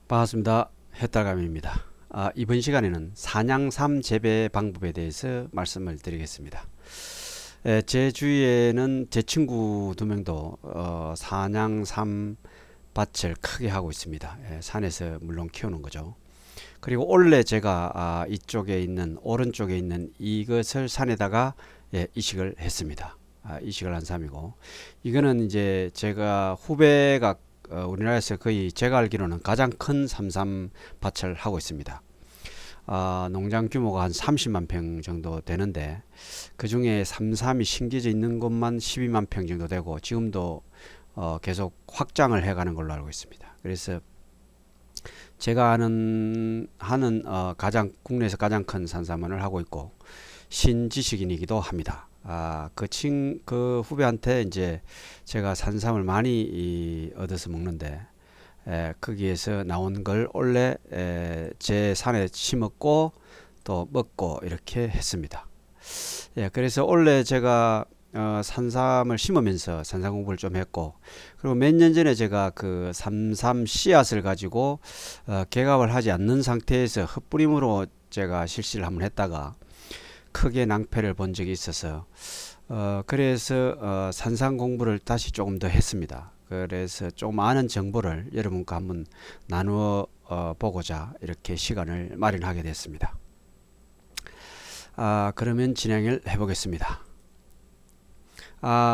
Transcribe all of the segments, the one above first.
반갑습니다. 햇달감입니다. 이번 시간에는 산양삼 재배 방법에 대해서 말씀을 드리겠습니다. 제 주위에는 제 친구 두 명도 산양삼 밭을 크게 하고 있습니다. 산에서 물론 키우는 거죠. 그리고 원래 제가 이쪽에 있는 오른쪽에 있는 이것을 산에다가 이식을 했습니다. 이식을 한 삶이고, 이거는 이제 제가 후배가 우리나라에서 거의 제가 알기로는 가장 큰 삼삼 밭을 하고 있습니다. 농장 규모가 한 30만 평 정도 되는데, 그 중에 삼삼이 심겨져 있는 곳만 12만 평 정도 되고, 지금도 계속 확장을 해가는 걸로 알고 있습니다. 그래서 제가 하는 국내에서 가장 큰 산삼원을 하고 있고, 신지식인이기도 합니다. 그 후배한테 이제 제가 산삼을 많이 얻어서 먹는데, 거기에서 나온 걸 원래 제 산에 심었고 또 먹고 이렇게 했습니다. 그래서 원래 제가 산삼을 심으면서 산삼 공부를 좀 했고, 그리고 몇 년 전에 제가 그 삼삼 씨앗을 가지고 개갑을 하지 않는 상태에서 흩뿌림으로 제가 실시를 한번 했다가 크게 낭패를 본 적이 있어서 그래서 산삼 공부를 다시 조금 더 했습니다. 그래서 좀 아는 정보를 여러분과 한번 나누어 보고자 이렇게 시간을 마련하게 됐습니다. 그러면 진행을 해보겠습니다.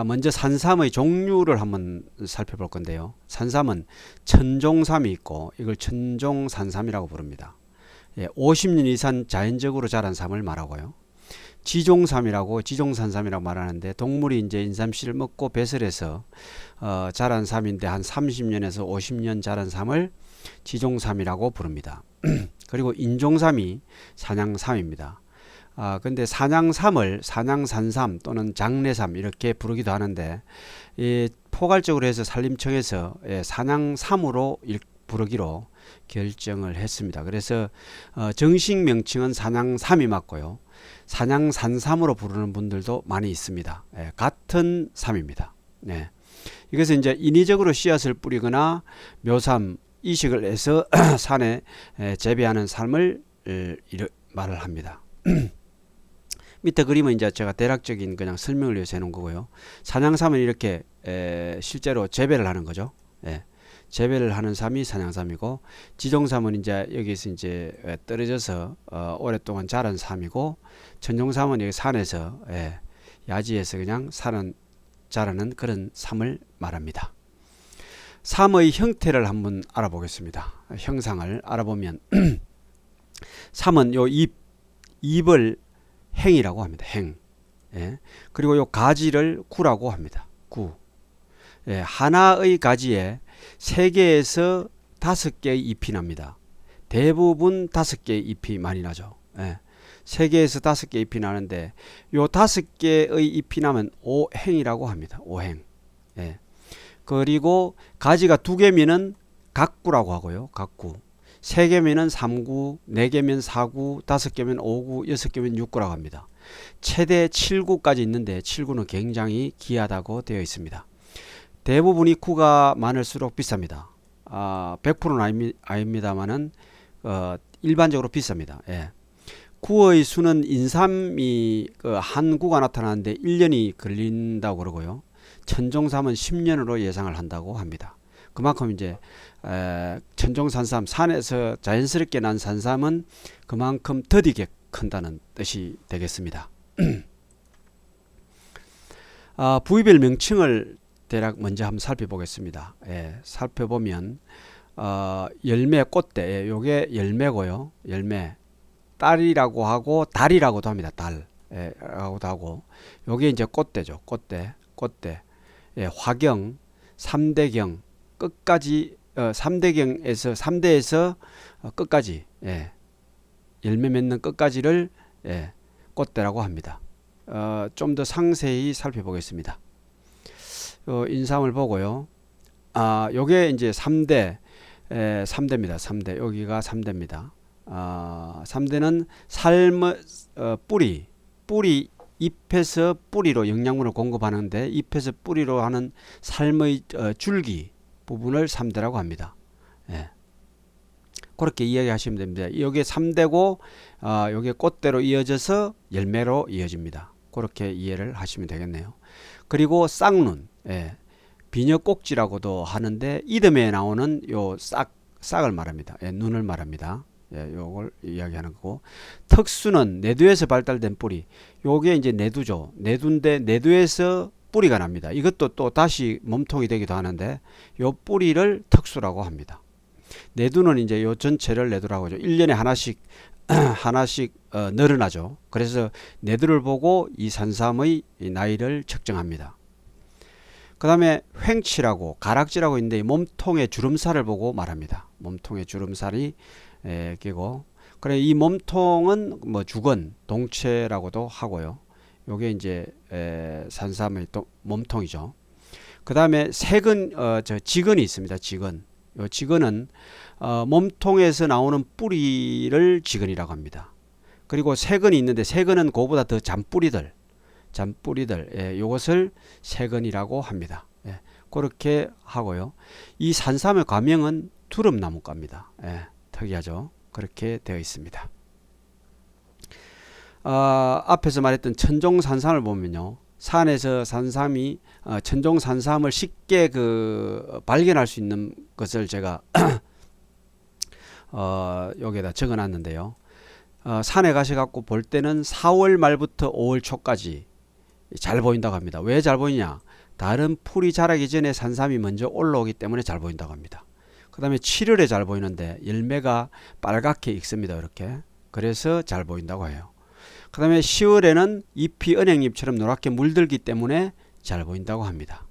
먼저 산삼의 종류를 한번 살펴볼 건데요. 산삼은 천종삼이 있고, 이걸 천종산삼이라고 부릅니다. 50년 이상 자연적으로 자란 삼을 말하고요. 지종삼이라고, 지종산삼이라고 말하는데, 동물이 이제 인삼씨를 먹고 배설해서 자란 삼인데 한 30년에서 50년 자란 삼을 지종삼이라고 부릅니다. 그리고 인종삼이 산양삼입니다. 근데 산양삼을 산양산삼 또는 장례삼 이렇게 부르기도 하는데, 포괄적으로 해서 산림청에서 산양삼으로 부르기로 결정을 했습니다. 그래서 정식 명칭은 산양삼이 맞고요. 산양산삼으로 부르는 분들도 많이 있습니다. 같은 삼입니다. 이것은 이제 인위적으로 씨앗을 뿌리거나 묘삼 이식을 해서 산에 재배하는 삶을 말을 합니다. 밑에 그림은 이제 제가 대략적인 그냥 설명을 위해서 해놓은 거고요. 산양삼은 이렇게 실제로 재배를 하는 거죠. 재배를 하는 삼이 산양삼이고, 지종삼은 이제 여기서 이제 떨어져서 오랫동안 자란 삼이고, 천종삼은 여기 산에서 야지에서 그냥 자라는 그런 삼을 말합니다. 삼의 형태를 한번 알아보겠습니다. 형상을 알아보면 삼은 요 잎을 행이라고 합니다. 행. 그리고 요 가지를 구라고 합니다. 구. 하나의 가지에 3개에서 5개의 잎이 납니다. 대부분 5개의 잎이 많이 나죠. 3개에서 5개의 잎이 나는데, 요 5개의 잎이 나면 오행이라고 합니다. 오행. 그리고 가지가 2개면은 각구라고 하고요. 각구. 3개면은 3구, 4개면 4구, 5개면 5구, 6개면 6구라고 합니다. 최대 7구까지 있는데 7구는 굉장히 귀하다고 되어 있습니다. 대부분이 구가 많을수록 비쌉니다. 100%는 아닙니다만은 일반적으로 비쌉니다. 구의 수는 인삼이 한 구가 나타나는데 1년이 걸린다고 그러고요. 천종삼은 10년으로 예상을 한다고 합니다. 그만큼 이제 천종산삼, 산에서 자연스럽게 난 산삼은 그만큼 더디게 큰다는 뜻이 되겠습니다. 부위별 명칭을 대략 먼저 한번 살펴보겠습니다. 살펴보면 열매, 꽃대, 요게 열매고요. 열매, 딸이라고 하고 달이라고도 합니다. 달라고도 하고, 요게 이제 꽃대죠. 꽃대. 화경, 3대경 끝까지 3대에서 끝까지 열매 맺는 끝까지를 꽃대라고 합니다. 좀 더 상세히 살펴보겠습니다. 인삼을 보고요. 요게 이제 3대입니다. 3대. 여기가 3대입니다. 3대는 뿌리, 잎에서 뿌리로 영양분을 공급하는데, 잎에서 뿌리로 하는 삶의 줄기 부분을 3대라고 합니다. 그렇게 이야기하시면 됩니다. 여기에 3대고 여기에 꽃대로 이어져서 열매로 이어집니다. 그렇게 이해를 하시면 되겠네요. 그리고 쌍눈, 비녀꼭지라고도 하는데 이듬해에 나오는 요 싹을 말합니다. 눈을 말합니다. 요걸 이야기하는 거고, 특수는 내두에서 발달된 뿌리. 요게 이제 내두죠. 내두인데 내두에서 뿌리가 납니다. 이것도 또 다시 몸통이 되기도 하는데 요 뿌리를 특수라고 합니다. 내두는 이제 요 전체를 내두라고 하죠. 1년에 하나씩 하나씩 늘어나죠. 그래서 내두를 보고 이 산삼의 나이를 측정합니다. 그 다음에 횡치라고 가락지라고 있는데 몸통의 주름살을 보고 말합니다. 몸통의 주름살이 끼고, 그래 이 몸통은 뭐 주근 동체라고도 하고요. 요게 이제 산삼의 몸통이죠. 그 다음에 색은 지근이 있습니다. 지근. 요 지근은 몸통에서 나오는 뿌리를 지근이라고 합니다. 그리고 세근이 있는데 세근은 그보다 더 잔뿌리들 요것을 세근이라고 합니다. 그렇게 하고요. 이 산삼의 과명은 두릅나무과입니다. 특이하죠. 그렇게 되어 있습니다. 앞에서 말했던 천종산삼을 보면요, 산에서 산삼이 천종산삼을 쉽게 발견할 수 있는 것을 제가 여기에다 적어 놨는데요. 산에 가셔갖고 볼 때는 4월 말부터 5월 초까지 잘 보인다고 합니다. 왜 잘 보이냐? 다른 풀이 자라기 전에 산삼이 먼저 올라오기 때문에 잘 보인다고 합니다. 그 다음에 7월에 잘 보이는데 열매가 빨갛게 익습니다. 이렇게. 그래서 잘 보인다고 해요. 그 다음에 10월에는 잎이 은행잎처럼 노랗게 물들기 때문에 잘 보인다고 합니다.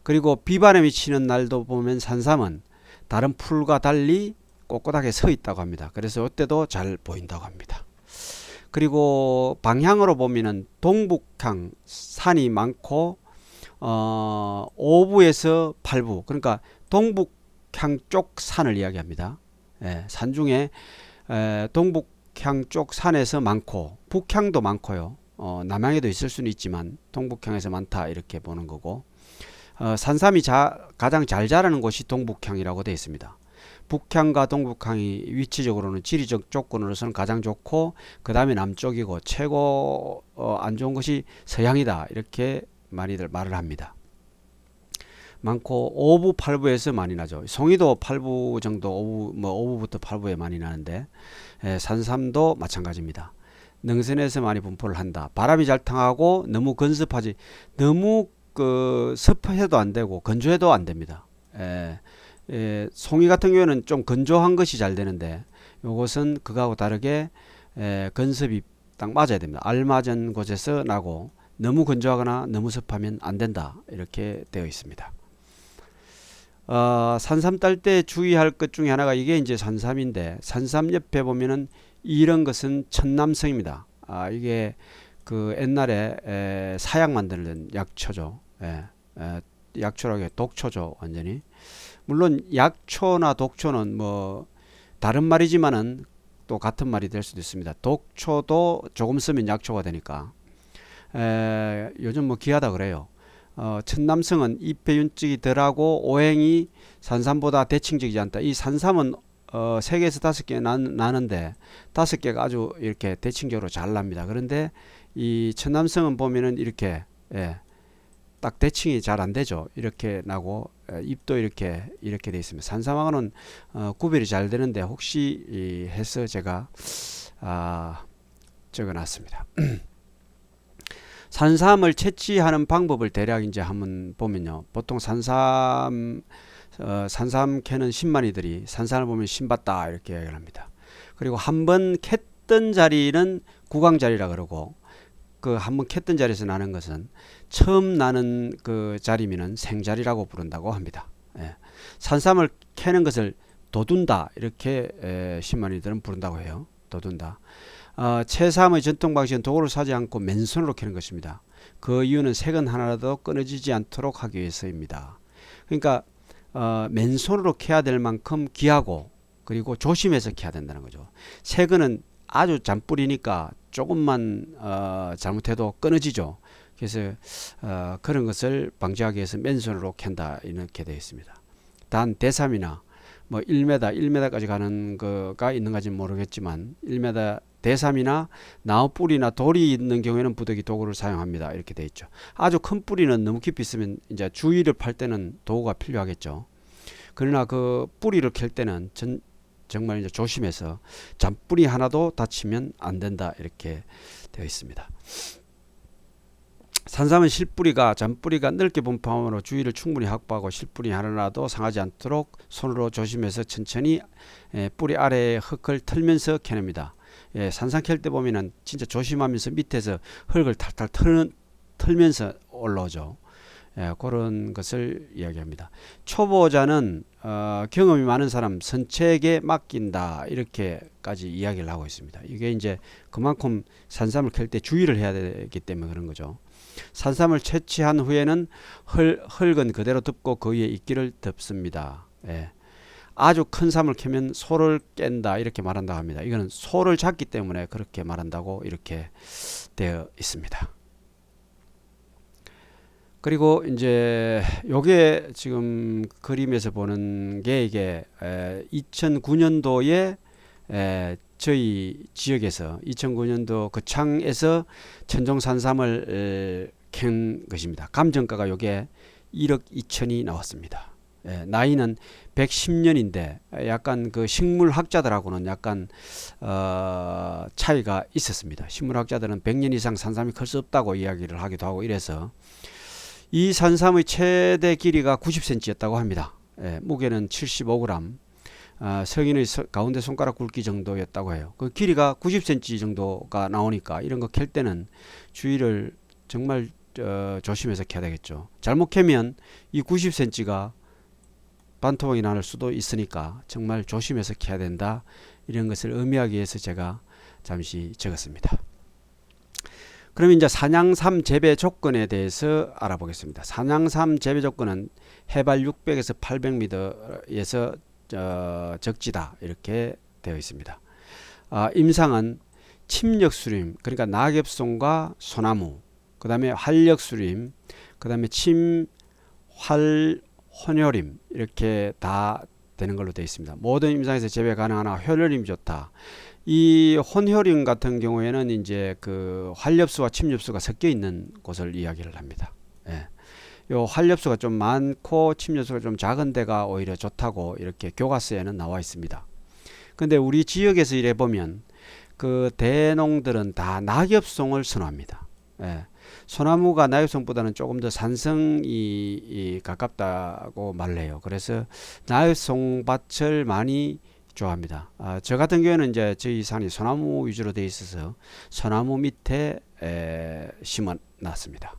그리고 비바람이 치는 날도 보면 산삼은 다른 풀과 달리 꼿꼿하게 서 있다고 합니다. 그래서 이때도 잘 보인다고 합니다. 그리고 방향으로 보면은 동북향 산이 많고 오부에서 팔부, 그러니까 동북향 쪽 산을 이야기합니다. 산 중에 동북향 쪽 산에서 많고 북향도 많고요. 남향에도 있을 수는 있지만 동북향에서 많다 이렇게 보는 거고, 산삼이 가장 잘 자라는 곳이 동북향이라고 되어 있습니다. 북향과 동북향이 위치적으로는 지리적 조건으로서는 가장 좋고 그 다음에 남쪽이고 최고 안 좋은 것이 서향이다 이렇게 많이들 말을 합니다. 많고 오부 팔부에서 많이 나죠. 송이도 팔부 정도, 오부부터 팔부에 많이 나는데 산삼도 마찬가지입니다. 능선에서 많이 분포를 한다. 바람이 잘 통하고 너무 건습하지, 너무 습해도 안 되고 건조해도 안 됩니다. 송이 같은 경우에는 좀 건조한 것이 잘 되는데 이것은 그거하고 다르게 건습이 딱 맞아야 됩니다. 알맞은 곳에서 나고 너무 건조하거나 너무 습하면 안 된다 이렇게 되어 있습니다. 산삼 딸 때 주의할 것 중에 하나가 이게 이제 산삼인데, 산삼 옆에 보면은 이런 것은 천남성입니다. 이게 옛날에 사약 만드는 약초죠. 약초라고 해, 독초죠. 완전히. 물론 약초나 독초는 뭐 다른 말이지만은 또 같은 말이 될 수도 있습니다. 독초도 조금 쓰면 약초가 되니까 요즘 뭐 귀하다 그래요. 천남성은 잎의 윤적이 덜하고 오행이 산삼보다 대칭적이지 않다. 이 산삼은 3개에서 5개 나는데 5개가 아주 이렇게 대칭적으로 잘 납니다. 그런데 이 천남성은 보면은 이렇게 딱 대칭이 잘 안 되죠. 이렇게 나고 잎도 이렇게 되어 있습니다. 산삼하고는 구별이 잘 되는데 혹시 해서 제가 적어 놨습니다. 산삼을 채취하는 방법을 대략 이제 한번 보면요. 보통 산삼 캐는 신만이들이 산삼을 보면 신봤다 이렇게 이야기를 합니다. 그리고 한번 캤던 자리는 구강자리라 그러고, 한번 캤던 자리에서 나는 것은 처음 나는 자리면은 생자리라고 부른다고 합니다. 산삼을 캐는 것을 도둔다 이렇게 신만이들은 부른다고 해요. 도둔다. 채삼의 전통 방식은 도구를 사지 않고 맨손으로 캐는 것입니다. 그 이유는 색은 하나라도 끊어지지 않도록 하기 위해서입니다. 그러니까 맨손으로 캐야 될 만큼 귀하고 그리고 조심해서 캐야 된다는 거죠. 색은 아주 잔뿌리니까 조금만 잘못해도 끊어지죠. 그래서 그런 것을 방지하기 위해서 맨손으로 캔다 이렇게 되어 있습니다. 단 대삼이나 뭐 1m까지 가는 거가 있는가지는 모르겠지만 1m 대삼이나 나무 뿌리나 돌이 있는 경우에는 부득이 도구를 사용합니다. 이렇게 돼 있죠. 아주 큰 뿌리는 너무 깊이 있으면 이제 주위를 팔 때는 도구가 필요하겠죠. 그러나 그 뿌리를 캘 때는 정말 이제 조심해서 잔뿌리 하나도 다치면 안 된다. 이렇게 되어 있습니다. 산삼은 실뿌리가 잔뿌리가 넓게 분포함으로 주위를 충분히 확보하고 실뿌리 하나라도 상하지 않도록 손으로 조심해서 천천히 뿌리 아래에 흙을 털면서 캐냅니다. 산삼 캘 때 보면은 진짜 조심하면서 밑에서 흙을 탈탈 털면서 올라오죠. 그런 것을 이야기합니다. 초보자는 경험이 많은 사람 선책에 맡긴다 이렇게까지 이야기를 하고 있습니다. 이게 이제 그만큼 산삼을 캘 때 주의를 해야 되기 때문에 그런 거죠. 산삼을 채취한 후에는 흙은 그대로 덮고 그 위에 이끼를 덮습니다. 아주 큰 삼을 캐면 소를 깬다 이렇게 말한다고 합니다. 이거는 소를 잡기 때문에 그렇게 말한다고 이렇게 되어 있습니다. 그리고 이제 요게 지금 그림에서 보는 게 이게 2009년도에 저희 지역에서 2009년도 그 창에서 천종산삼을 캔 것입니다. 감정가가 요게 1억 2천이 나왔습니다. 나이는 110년인데 약간 그 식물학자들하고는 약간 차이가 있었습니다. 식물학자들은 100년 이상 산삼이 클 수 없다고 이야기를 하기도 하고 이래서 이 산삼의 최대 길이가 90cm였다고 합니다. 무게는 75g, 성인의 가운데 손가락 굵기 정도였다고 해요. 그 길이가 90cm 정도가 나오니까 이런 거 캘 때는 주의를 정말 조심해서 캐야 되겠죠. 잘못 캐면 이 90cm가 반토막이 날 수도 있으니까 정말 조심해서 캐야 된다. 이런 것을 의미하기 위해서 제가 잠시 적었습니다. 그럼 이제 산양삼 재배 조건에 대해서 알아보겠습니다. 산양삼 재배 조건은 해발 600에서 800m에서 적지다 이렇게 되어 있습니다. 임상은 침력수림 그러니까 낙엽송과 소나무, 그 다음에 활력수림, 그 다음에 혼혈임 이렇게 다 되는 걸로 되어 있습니다. 모든 임상에서 재배 가능하나 혼혈임이 좋다. 이 혼혈임 같은 경우에는 이제 그 활엽수와 침엽수가 섞여 있는 곳을 이야기를 합니다. 요 활엽수가 좀 많고 침엽수가 좀 작은 데가 오히려 좋다고 이렇게 교과서에는 나와 있습니다. 근데 우리 지역에서 이래 보면 그 대농들은 다 낙엽송을 선호합니다. 소나무가 낙엽송보다는 조금 더 산성이 가깝다고 말을 해요. 그래서 낙엽송밭을 많이 좋아합니다. 저 같은 경우에는 이제 저희 산이 소나무 위주로 되어 있어서 소나무 밑에 심어 놨습니다.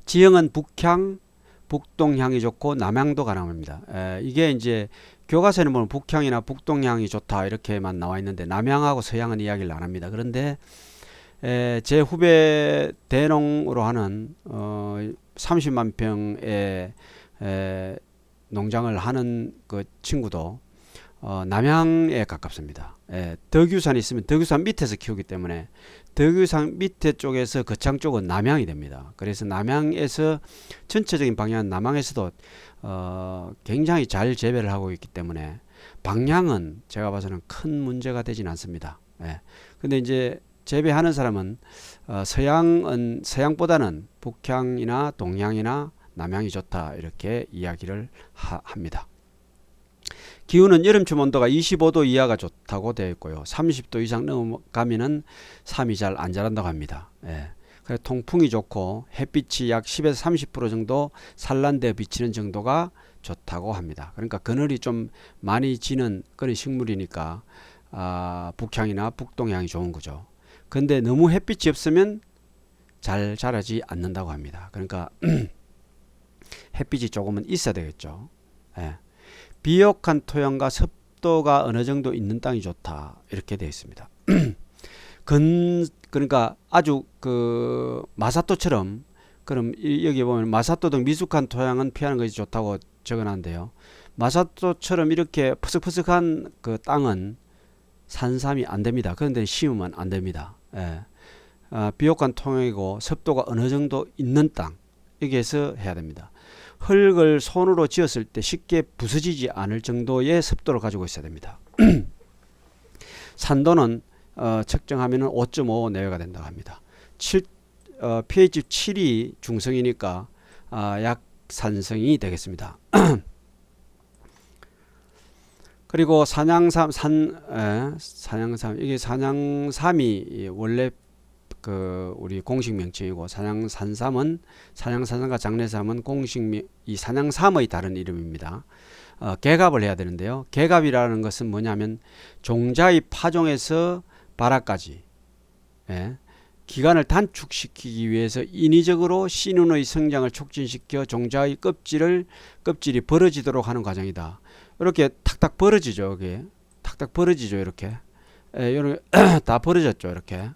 지형은 북향, 북동향이 좋고 남향도 가능합니다. 이게 이제 교과서에는 보면 북향이나 북동향이 좋다 이렇게만 나와 있는데 남향하고 서향은 이야기를 안 합니다. 그런데 제 후배 대농으로 하는 30만 평의 농장을 하는 그 친구도 남향에 가깝습니다. 덕유산이 있으면 덕유산 밑에서 키우기 때문에 덕유산 밑에 쪽에서 거창 쪽은 남향이 됩니다. 그래서 남향에서 전체적인 방향은 남향에서도 굉장히 잘 재배를 하고 있기 때문에 방향은 제가 봐서는 큰 문제가 되진 않습니다. 근데 이제 재배하는 사람은 서양보다는 북향이나 동향이나 남향이 좋다 이렇게 이야기를 합니다. 기후는 여름쯤 온도가 25도 이하가 좋다고 되어 있고요. 30도 이상 넘어가면은 삶이 잘 안 자란다고 합니다. 그래서 통풍이 좋고 햇빛이 약 10에서 30% 정도 산란되어 비치는 정도가 좋다고 합니다. 그러니까 그늘이 좀 많이 지는 그런 식물이니까 북향이나 북동향이 좋은 거죠. 근데 너무 햇빛이 없으면 잘 자라지 않는다고 합니다. 그러니까 햇빛이 조금은 있어야 되겠죠. 비옥한 토양과 습도가 어느 정도 있는 땅이 좋다 이렇게 되어 있습니다. 그러니까 아주 그 마사토처럼 그럼 여기 보면 마사토 등 미숙한 토양은 피하는 것이 좋다고 적어놨는데요. 마사토처럼 이렇게 푸석푸석한 그 땅은 산삼이 안 됩니다. 그런 데는 심으면 안 됩니다. 비옥한 토양이고 습도가 어느 정도 있는 땅 여기에서 해야 됩니다. 흙을 손으로 쥐었을 때 쉽게 부서지지 않을 정도의 습도를 가지고 있어야 됩니다. 산도는 측정하면 5.5 내외가 된다고 합니다. pH 7이 중성이니까 약산성이 되겠습니다. 그리고 산양삼 이게 산양삼이 원래 우리 공식 명칭이고, 산양산삼은 산양산삼과 장례삼은 이 산양삼의 다른 이름입니다. 개갑을 해야 되는데요. 개갑이라는 것은 뭐냐면 종자의 파종에서 발화까지 기간을 단축시키기 위해서 인위적으로 씨눈의 성장을 촉진시켜 종자의 껍질이 벌어지도록 하는 과정이다. 이렇게 탁탁 벌어지죠. 이게 탁탁 벌어지죠. 이렇게 요런 다 벌어졌죠. 이렇게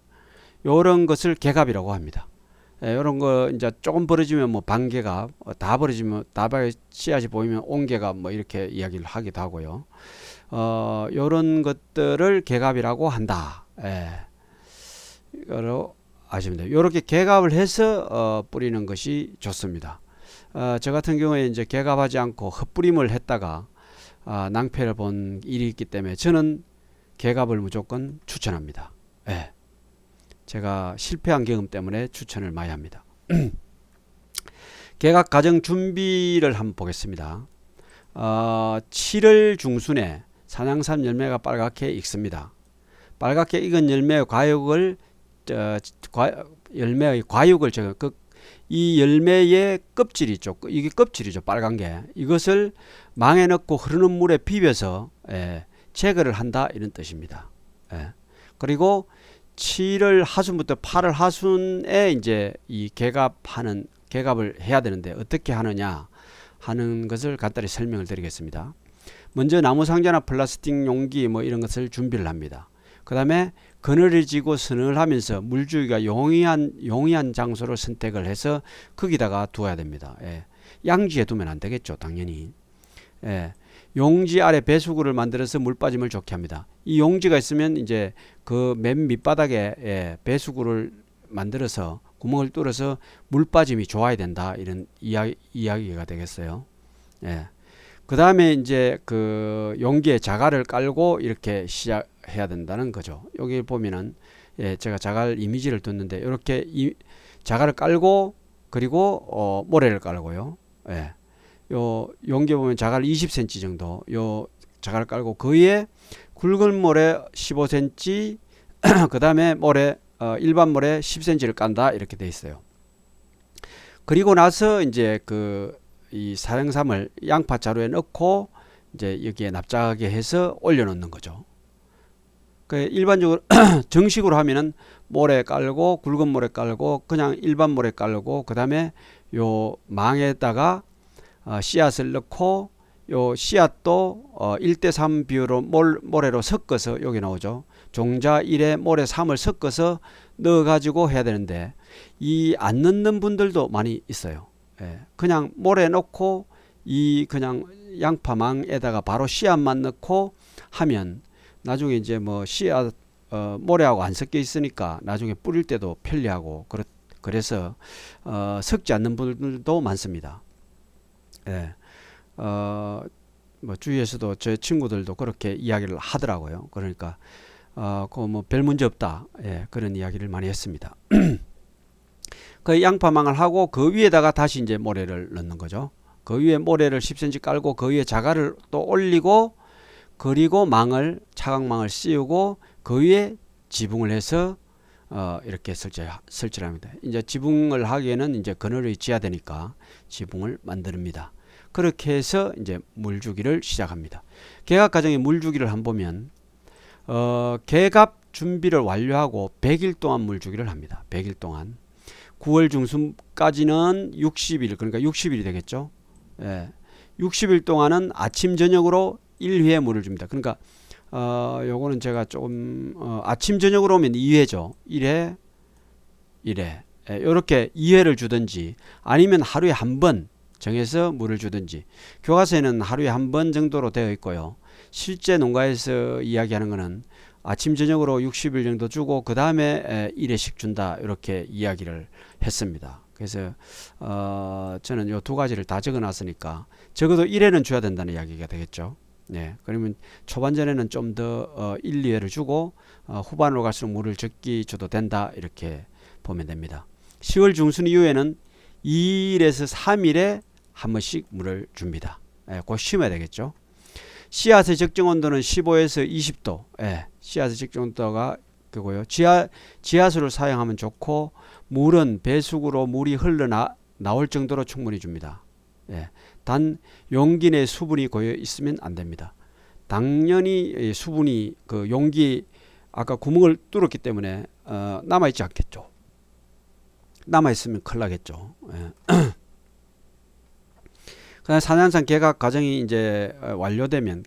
요런 것을 개갑이라고 합니다. 요런 거 이제 조금 벌어지면 뭐 반개갑, 다 벌어지면 씨앗이 보이면 온개갑 뭐 이렇게 이야기를 하기도 하고요. 요런 것들을 개갑이라고 한다. 이거로 아시면 돼요. 요렇게 개갑을 해서 뿌리는 것이 좋습니다. 저 같은 경우에 이제 개갑하지 않고 헛뿌림을 했다가 낭패를 본 일이 있기 때문에 저는 개갑을 무조건 추천합니다. 제가 실패한 경험 때문에 추천을 많이 합니다. 개갑 과정 준비를 한번 보겠습니다. 7월 중순에 산양삼 열매가 빨갛게 익습니다. 빨갛게 익은 열매의 과육을 이 열매의 껍질이 있죠. 이게 껍질이죠. 빨간 게. 이것을 망에 넣고 흐르는 물에 비벼서 제거를 한다, 이런 뜻입니다. 그리고 7월 하순부터 8월 하순에 이제 이 개갑을 해야 되는데 어떻게 하느냐 하는 것을 간단히 설명을 드리겠습니다. 먼저 나무 상자나 플라스틱 용기 뭐 이런 것을 준비를 합니다. 그 다음에 그늘지고 서늘하면서 물주기가 용이한 장소를 선택을 해서 거기다가 두어야 됩니다. 양지에 두면 안 되겠죠, 당연히. 용지 아래 배수구를 만들어서 물 빠짐을 좋게 합니다. 이 용지가 있으면 이제 그 맨 밑바닥에 배수구를 만들어서 구멍을 뚫어서 물 빠짐이 좋아야 된다, 이런 이야기가 되겠어요. 그 다음에 이제 그 용기에 자갈을 깔고 이렇게 시작해야 된다는 거죠. 여기 보면은 제가 자갈 이미지를 뒀는데 이렇게 자갈을 깔고 그리고 모래를 깔고요. 요 용기에 보면 자갈 20cm 정도 요 자갈을 깔고 그 위에 굵은 모래 15cm 그 다음에 모래 일반 모래 10cm를 깐다, 이렇게 돼 있어요. 그리고 나서 이제 이 산양삼을 양파 자루에 넣고 이제 여기에 납작하게 해서 올려놓는 거죠. 일반적으로 정식으로 하면은 모래 깔고 굵은 모래 깔고 그냥 일반 모래 깔고 그 다음에 요 망에다가 씨앗을 넣고 요 씨앗도 1:3 비율로 모래로 섞어서, 여기 나오죠. 종자 1에 모래 3을 섞어서 넣어 가지고 해야 되는데 이 안 넣는 분들도 많이 있어요. 그냥 모래 넣고 그냥 양파망에다가 바로 씨앗만 넣고 하면 나중에 이제 뭐 씨앗 모래하고 안 섞여 있으니까 나중에 뿌릴 때도 편리하고 그래서 섞지 않는 분들도 많습니다. 뭐 주위에서도 제 친구들도 그렇게 이야기를 하더라고요. 그러니까 뭐 별 문제 없다, 그런 이야기를 많이 했습니다. 그 양파망을 하고 그 위에다가 다시 이제 모래를 넣는 거죠. 그 위에 모래를 10cm 깔고 그 위에 자갈을 또 올리고 그리고 차광망을 씌우고 그 위에 지붕을 해서 이렇게 설치를 합니다. 이제 지붕을 하기에는 이제 그늘을 지어야 되니까 지붕을 만듭니다. 그렇게 해서 이제 물주기를 시작합니다. 개갑 과정의 물주기를 한번 보면 개갑 준비를 완료하고 100일 동안 물주기를 합니다. 100일 동안 9월 중순까지는 60일, 그러니까 60일이 되겠죠. 60일 동안은 아침 저녁으로 1회 물을 줍니다. 그러니까 요거는 제가 조금 아침 저녁으로 오면 2회죠. 1회 요렇게 2회를 주든지 아니면 하루에 한 번 정해서 물을 주든지, 교과서에는 하루에 한 번 정도로 되어 있고요. 실제 농가에서 이야기하는 거는 아침 저녁으로 60일 정도 주고 그 다음에 1회씩 준다, 이렇게 이야기를 했습니다. 그래서 저는 요 두 가지를 다 적어 놨으니까 적어도 1회는 줘야 된다는 이야기가 되겠죠. 네, 그러면 초반전에는 좀 더 1, 2회를 주고 후반으로 갈수록 물을 적게 줘도 된다 이렇게 보면 됩니다. 10월 중순 이후에는 2일에서 3일에 한 번씩 물을 줍니다. 곧 심어야 되겠죠. 씨앗의 적정 온도는 15에서 20도. 씨앗의 적정 온도가 그거요. 지하수를 사용하면 좋고 물은 배수구로 물이 나올 정도로 충분히 줍니다. 단 용기 내 수분이 고여 있으면 안 됩니다. 당연히 수분이 그 용기 아까 구멍을 뚫었기 때문에 남아 있지 않겠죠. 남아 있으면 큰일 나겠죠. 그다음 산양산 개갑 과정이 이제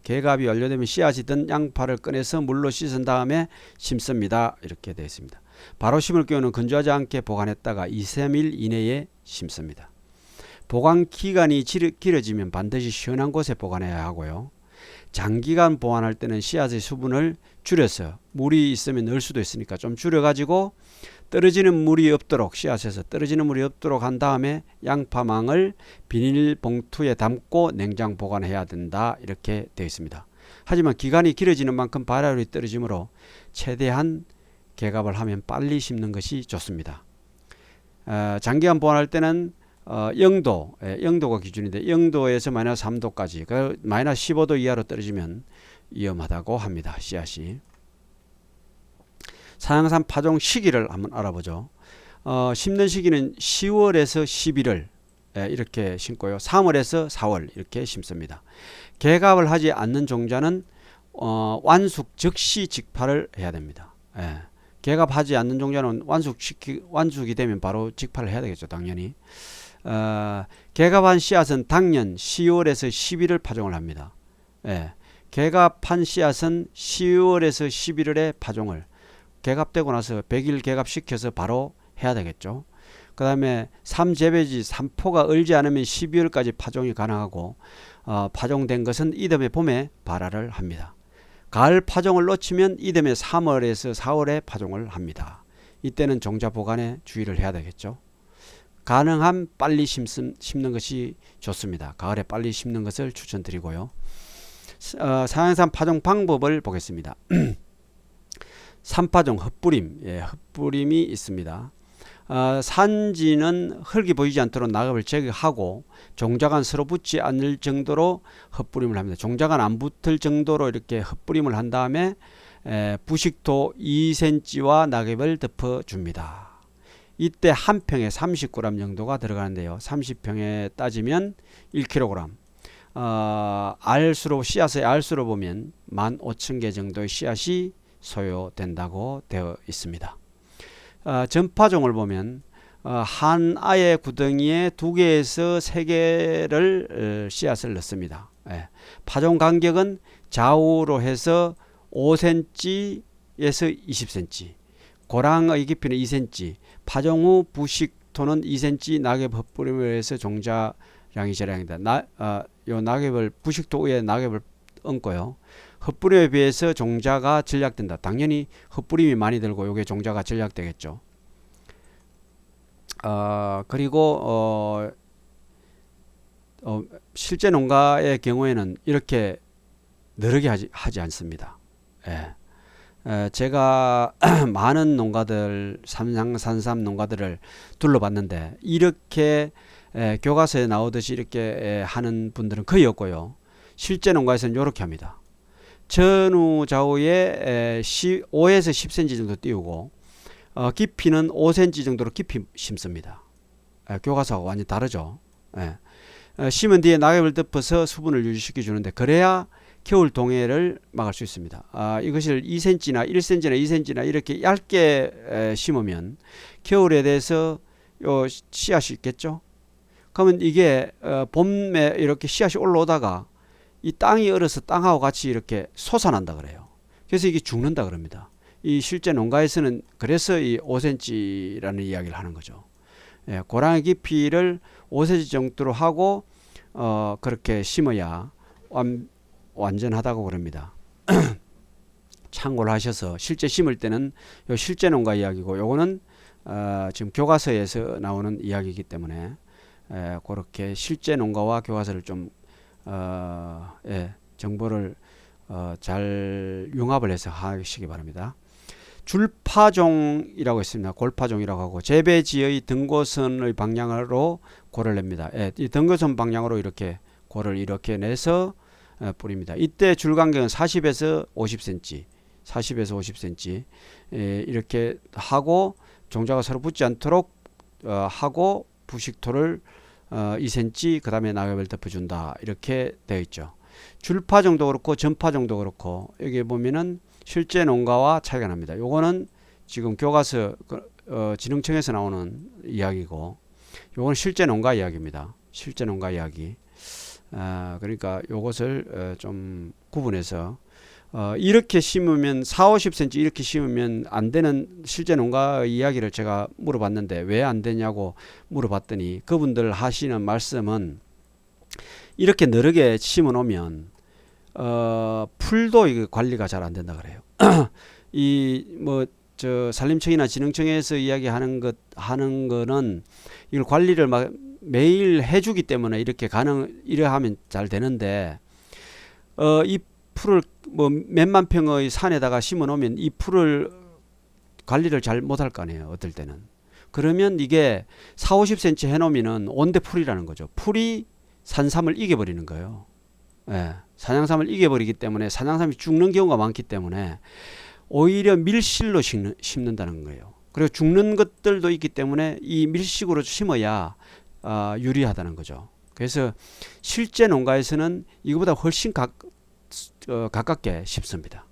개갑이 완료되면 씨앗이 든 양파를 꺼내서 물로 씻은 다음에 심습니다. 이렇게 되어 있습니다. 바로 심을 경우는 건조하지 않게 보관했다가 2, 3일 이내에 심습니다. 보관 기간이 길어지면 반드시 시원한 곳에 보관해야 하고요. 장기간 보관할 때는 씨앗의 수분을 줄여서 물이 있으면 넣을 수도 있으니까 좀 줄여가지고 떨어지는 물이 없도록 씨앗에서 떨어지는 물이 없도록 한 다음에 양파망을 비닐봉투에 담고 냉장 보관해야 된다 이렇게 되어 있습니다. 하지만 기간이 길어지는 만큼 발화율이 떨어지므로 최대한 개갑을 하면 빨리 심는 것이 좋습니다. 장기간 보관할 때는 0도가 기준인데 0도에서 마이너스 3도까지 마이너스 15도 이하로 떨어지면 위험하다고 합니다. 씨앗이. 산양산 파종 시기를 한번 알아보죠. 심는 시기는 10월에서 11월 이렇게 심고요. 3월에서 4월 이렇게 심습니다. 개갑을 하지 않는 종자는 완숙 즉시 직파를 해야 됩니다. 개갑하지 않는 종자는 완숙이 되면 바로 직파를 해야 되겠죠. 당연히. 개갑한 씨앗은 당년 10월에서 11월 파종을 합니다. 개갑한 씨앗은 10월에서 11월에 파종을 개갑되고 나서 100일 개갑시켜서 바로 해야 되겠죠. 그 다음에 삼재배지 3포가 얼지 않으면 12월까지 파종이 가능하고 파종된 것은 이듬해 봄에 발화를 합니다. 가을 파종을 놓치면 이듬해 3월에서 4월에 파종을 합니다. 이때는 종자 보관에 주의를 해야 되겠죠. 가능한 빨리 심는 것이 좋습니다. 가을에 빨리 심는 것을 추천드리고요. 산양산 파종 방법을 보겠습니다. 산파종 헛뿌림, 헛뿌림이 있습니다. 산지는 흙이 보이지 않도록 낙엽을 제거하고 종자간 서로 붙지 않을 정도로 헛뿌림을 합니다. 종자간 안 붙을 정도로 이렇게 헛뿌림을 한 다음에 부식토 2cm와 낙엽을 덮어줍니다. 이때 한 평에 30g 정도가 들어가는데요. 30평에 따지면 1kg. 씨앗의 알수로 보면 15,000개 정도의 씨앗이 소요된다고 되어 있습니다. 전파종을 보면 한 구덩이에 2개에서 3개를 씨앗을 넣습니다. 파종 간격은 좌우로 해서 5cm에서 20cm, 고랑의 깊이는 2cm, 파종 후 부식토는 2cm, 낙엽 헛뿌림을 해서 종자량이 저량이다. 요 낙엽을 부식토 위에 낙엽을 얹고요. 헛뿌림에 비해서 종자가 전략된다. 당연히 헛뿌림이 많이 들고 요게 종자가 전략되겠죠. 그리고 실제 농가의 경우에는 이렇게 느리게 하지 않습니다. 제가 많은 농가들, 산삼 농가들을 둘러봤는데 이렇게 교과서에 나오듯이 이렇게 하는 분들은 거의 없고요. 실제 농가에서는 이렇게 합니다. 전후 좌우에 5에서 10cm 정도 띄우고 깊이는 5cm 정도로 깊이 심습니다. 교과서하고 완전히 다르죠. 심은 뒤에 낙엽을 덮어서 수분을 유지시켜 주는데 그래야 겨울 동해를 막을 수 있습니다. 이것을 2cm나 1cm나 2cm나 이렇게 얇게 심으면 겨울에 대해서 요 씨앗이 있겠죠. 그러면 이게 봄에 이렇게 씨앗이 올라오다가 이 땅이 얼어서 땅하고 같이 이렇게 솟아난다 그래요. 그래서 이게 죽는다 그럽니다. 이 실제 농가에서는 그래서 이 5cm라는 이야기를 하는 거죠. 고랑의 깊이를 5cm 정도로 하고 그렇게 심어야 완전하다고 그럽니다. 참고를 하셔서 실제 심을 때는 요 실제 농가 이야기고 요거는 지금 교과서에서 나오는 이야기이기 때문에 그렇게 실제 농가와 교과서를 좀 정보를 잘 융합을 해서 하시기 바랍니다. 줄파종이라고 있습니다. 골파종이라고 하고 재배지의 등고선의 방향으로 골을 냅니다. 이 등고선 방향으로 이렇게 골을 이렇게 내서 뿌립니다. 이때 줄 간격은 40에서 50cm, 40에서 50cm 이렇게 하고 종자가 서로 붙지 않도록 하고 부식토를 2cm 그 다음에 낙엽을 덮어준다 이렇게 되어 있죠. 줄파종도 그렇고 전파종도 그렇고 여기 보면은 실제 농가와 차이가 납니다. 요거는 지금 교과서 진흥청에서 나오는 이야기고 요거는 실제 농가 이야기입니다. 실제 농가 이야기. 그러니까 요것을 좀 구분해서 이렇게 심으면 40-50cm 이렇게 심으면 안 되는 실제 농가 이야기를 제가 물어봤는데 왜 안 되냐고 물어봤더니 그분들 하시는 말씀은 이렇게 느리게 심어 놓으면 풀도 이거 관리가 잘 안 된다 그래요. 이 뭐 저 산림청이나 진흥청에서 이야기하는 거는 이걸 관리를 막 매일 해주기 때문에 이렇게 이러하면 잘 되는데 이 풀을 뭐 몇만 평의 산에다가 심어 놓으면 이 풀을 관리를 잘 못할 거 아니에요. 어떨 때는. 그러면 이게 40-50cm 해놓으면은 온대 풀이라는 거죠. 풀이 산삼을 이겨버리는 거예요. 산양삼을 이겨버리기 때문에 산양삼이 죽는 경우가 많기 때문에 오히려 밀실로 심는다는 거예요. 그리고 죽는 것들도 있기 때문에 이 밀식으로 심어야 유리하다는 거죠. 그래서 실제 농가에서는 이거보다 훨씬 가깝게 심습니다.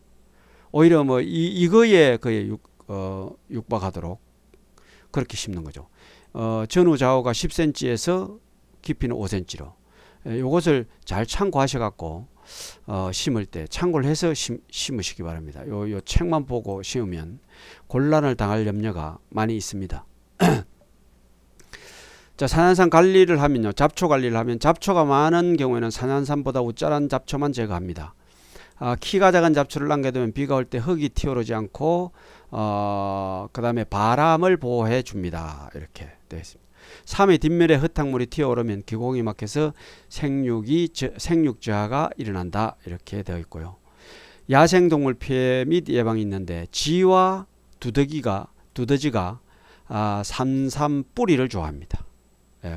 오히려 뭐 이거에 거의 육박하도록 그렇게 심는 거죠. 전후 좌우가 10cm에서 깊이는 5cm로 요것을 잘 참고하셔 갖고 심을 때 참고를 해서 심으시기 바랍니다. 요 책만 보고 심으면 곤란을 당할 염려가 많이 있습니다. 자, 산양삼 관리를 하면요. 잡초 관리를 하면 잡초가 많은 경우에는 산양삼보다 우짜란 잡초만 제거합니다. 키가 작은 잡초를 남겨두면 비가 올 때 흙이 튀어오르지 않고 그 다음에 바람을 보호해 줍니다. 이렇게 되어 있습니다. 삶의 뒷면에 흙탕물이 튀어오르면 기공이 막혀서 생육저하가 일어난다. 이렇게 되어 있고요. 야생동물 피해 및 예방이 있는데 쥐와 두더지가 산삼 뿌리를 좋아합니다.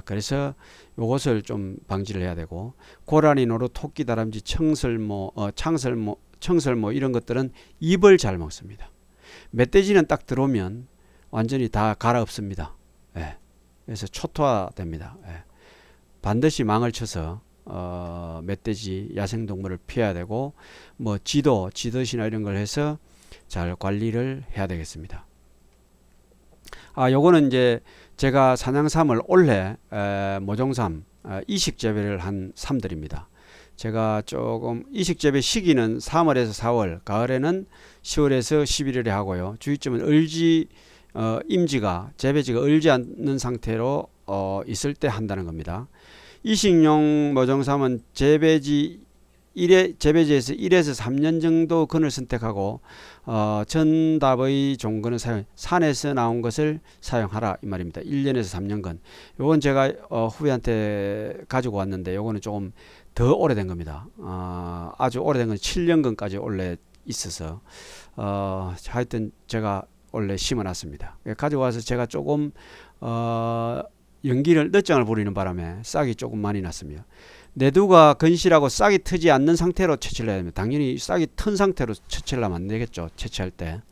그래서 이것을 좀 방지를 해야 되고 고라니, 노루, 토끼, 다람쥐, 청설모 이런 것들은 잎을 잘 먹습니다. 멧돼지는 딱 들어오면 완전히 다 갈아엎습니다. 그래서 초토화됩니다. 반드시 망을 쳐서 멧돼지, 야생동물을 피해야 되고 뭐 지도시나 이런 걸 해서 잘 관리를 해야 되겠습니다. 요거는 이제 제가 산양삼을 올해 모종삼 이식 재배를 한 삼들입니다. 제가 조금 이식 재배 시기는 3월에서 4월, 가을에는 10월에서 11월에 하고요. 주의점은 임지가 재배지가 얼지 않는 상태로 있을 때 한다는 겁니다. 이식용 모종삼은 재배지에서 1에서 3년 정도 근을 선택하고 전답의 종근을 산에서 나온 것을 사용하라 이 말입니다. 1년에서 3년근. 요건 제가 후배한테 가지고 왔는데 요거는 조금 더 오래된 겁니다. 아주 오래된 건 7년근까지 원래 있어서 하여튼 제가 원래 심어놨습니다. 가지고 와서 제가 조금 연기를 늦장을 부리는 바람에 싹이 조금 많이 났습니다. 내두가 건실하고 싹이 트지 않는 상태로 채취를 해야 됩니다. 당연히 싹이 튼 상태로 채취를 하면 안 되겠죠. 채취할 때.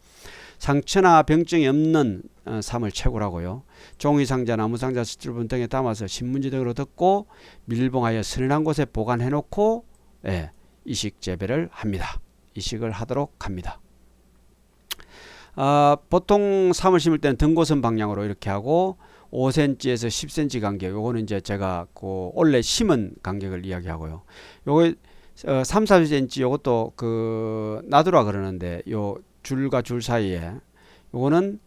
상처나 병증이 없는 삼을 채굴하고요. 종이상자, 나무상자, 스티로폼 등에 담아서 신문지 등으로 덮고 밀봉하여 서늘한 곳에 보관해 놓고 이식 재배를 합니다. 이식을 하도록 합니다. 보통 삼을 심을 때는 등고선 방향으로 이렇게 하고 5cm에서 10cm 간격, 요거는 이제 제가 그 원래 심은 간격을 이야기하고요. 요거 3-4cm 요것도 놔두라 그러는데 요 줄과 줄 사이에 요거는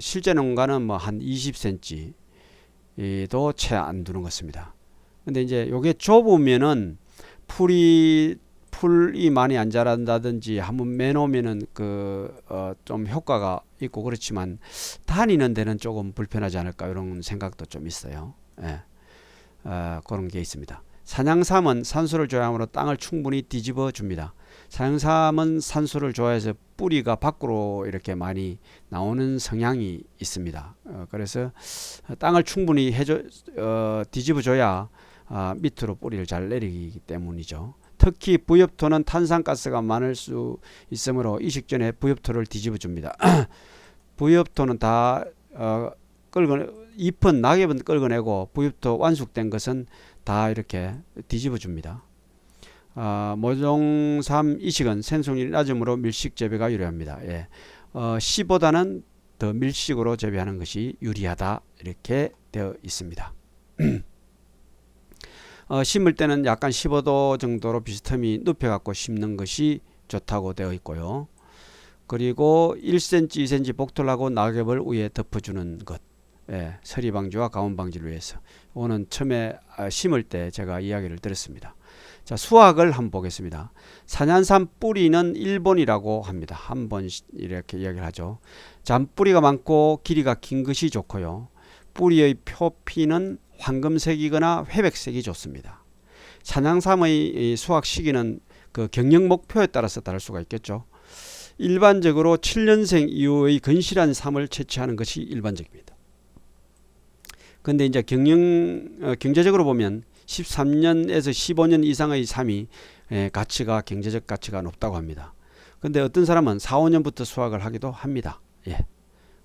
실제 농가는 뭐 한 20cm도 채 안 두는 것입니다. 근데 이제 요게 좁으면은 풀이 풀이 많이 안 자란다든지 한번 매놓으면은 좀 효과가 있고 그렇지만 다니는 데는 조금 불편하지 않을까 이런 생각도 좀 있어요. 예. 그런 게 있습니다. 산양삼은 산소를 좋아하므로 땅을 충분히 뒤집어 줍니다. 산양삼은 산소를 좋아해서 뿌리가 밖으로 이렇게 많이 나오는 성향이 있습니다. 그래서 땅을 충분히 뒤집어 줘야 밑으로 뿌리를 잘 내리기 때문이죠. 특히 부엽토는 탄산가스가 많을 수 있으므로 이식 전에 부엽토를 뒤집어 줍니다. 부엽토는 다 잎은 낙엽은 긁어내고 부엽토 완숙된 것은 다 이렇게 뒤집어 줍니다. 모종삼 이식은 생성률이 낮으므로 밀식 재배가 유리합니다. 예. 씨보다는 더 밀식으로 재배하는 것이 유리하다 이렇게 되어 있습니다. 심을 때는 약간 15도 정도로 비스듬히 눕혀갖고 심는 것이 좋다고 되어 있고요. 그리고 1cm, 2cm 복돌하고 낙엽을 위에 덮어주는 것. 예, 서리 방지와 가뭄 방지를 위해서. 이거는 처음에 심을 때 제가 이야기를 드렸습니다. 자, 수확을 한번 보겠습니다. 산양삼 뿌리는 1본이라고 합니다. 한 번 이렇게 이야기를 하죠. 잔뿌리가 많고 길이가 긴 것이 좋고요. 뿌리의 표피는 황금색이거나 회백색이 좋습니다. 산양삼의 수확 시기는 그 경영 목표에 따라서 다를 수가 있겠죠. 일반적으로 7년생 이후의 건실한 삼을 채취하는 것이 일반적입니다. 근데 이제 경제적으로 보면 13년에서 15년 이상의 삼이 경제적 가치가 높다고 합니다. 근데 어떤 사람은 4, 5년부터 수확을 하기도 합니다. 예.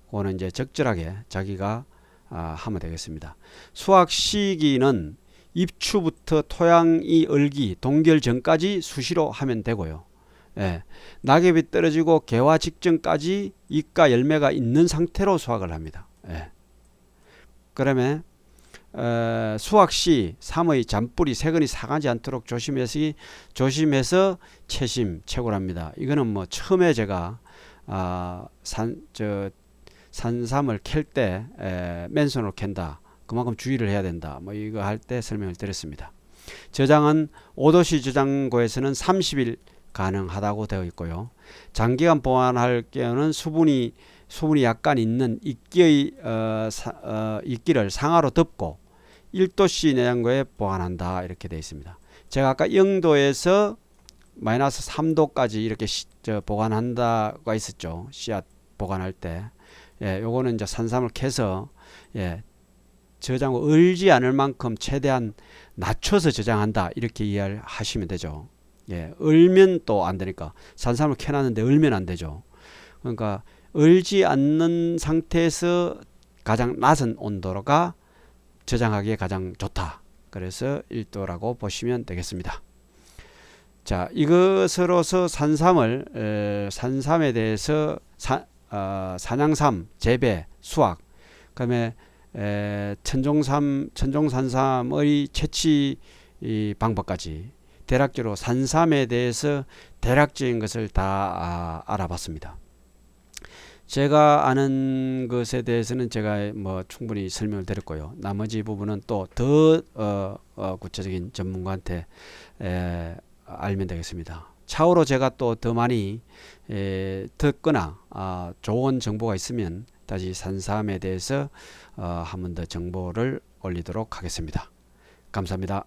그거는 이제 적절하게 자기가 하면 되겠습니다. 수확 시기는 입추부터 토양이 얼기 동결 전까지 수시로 하면 되고요. 예. 낙엽이 떨어지고 개화 직전까지 잎과 열매가 있는 상태로 수확을 합니다. 예. 그러면 수확 시 삼의 잔뿌리 세근이 상하지 않도록 조심해서 채심 채굴합니다. 이거는 뭐 처음에 제가 산삼을 캘 때 맨손으로 캔다. 그만큼 주의를 해야 된다. 뭐 이거 할 때 설명을 드렸습니다. 저장은 5도씨 저장고에서는 30일 가능하다고 되어 있고요. 장기간 보관할 경우는 수분이 약간 있는 이끼를 상하로 덮고 1도씨 내장고에 보관한다 이렇게 되어 있습니다. 제가 아까 0도에서 마이너스 3도까지 이렇게 보관한다가 있었죠. 씨앗 보관할 때. 예, 요거는 이제 산삼을 캐서 저장고 얼지 않을 만큼 최대한 낮춰서 저장한다 이렇게 이해하시면 되죠. 예, 얼면 또 안 되니까 산삼을 캐놨는데 얼면 안 되죠. 그러니까 얼지 않는 상태에서 가장 낮은 온도가 저장하기에 가장 좋다. 그래서 1도라고 보시면 되겠습니다. 자, 이것으로서 산삼에 대해서 산양삼 재배, 수확, 그다음에 천종산삼의 채취 방법까지 대략적으로 산삼에 대해서 대략적인 것을 다 알아봤습니다. 제가 아는 것에 대해서는 제가 뭐 충분히 설명을 드렸고요. 나머지 부분은 또 더 구체적인 전문가한테 알면 되겠습니다. 차후로 제가 또 더 많이 듣거나 좋은 정보가 있으면 다시 산삼에 대해서 한 번 더 정보를 올리도록 하겠습니다. 감사합니다.